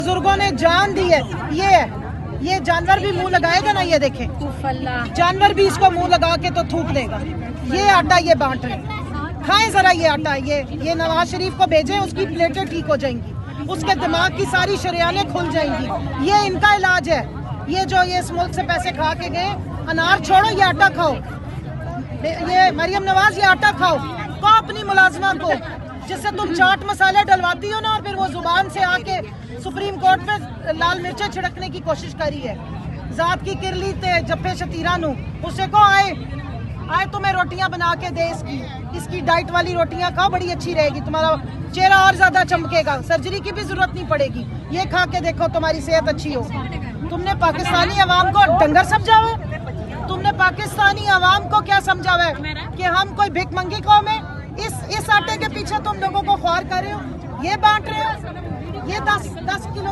बुजुर्गों ने जान दी है। ये जानवर भी मुंह लगाएगा ना, ये देखें, जानवर भी इसको मुंह लगा के तो थूक देगा। ये आटा ये बांट रहे, खाएं जरा ये आटा। ये नवाज शरीफ को भेजें, उसकी प्लेटें ठीक हो जाएंगी, उसके दिमाग की सारी शरियानें खुल जाएंगी। ये इनका इलाज है। ये जो ये इस मुल्क से पैसे खा के गए, अनार छोड़ो, ये आटा खाओ। ये मरियम नवाज, ये आटा खाओ अपनी मुलाजमा को, जिससे तुम चाट मसाले डलवाती हो ना, और फिर वो जुबान से आके सुप्रीम कोर्ट पे लाल मिर्चें छिड़कने की कोशिश करी है। जात की किरली ते जप्पे शतीरा नू, उससे को आए तुम्हें रोटियां बना के दे, इसकी डाइट वाली रोटियां खाओ, बड़ी अच्छी रहेगी, तुम्हारा चेहरा और ज्यादा चमकेगा, सर्जरी की भी जरूरत नहीं पड़ेगी। ये खा के देखो, तुम्हारी सेहत अच्छी हो। तुमने पाकिस्तानी अवाम को डंगर समझा हुआ? तुमने पाकिस्तानी अवाम को क्या समझा हुआ है कि हम कोई भिख मंगी कौम है? इस आटे के पीछे तुम लोगों को ख्वार कर रहे हो, ये बांट रहे हो, ये 10 किलो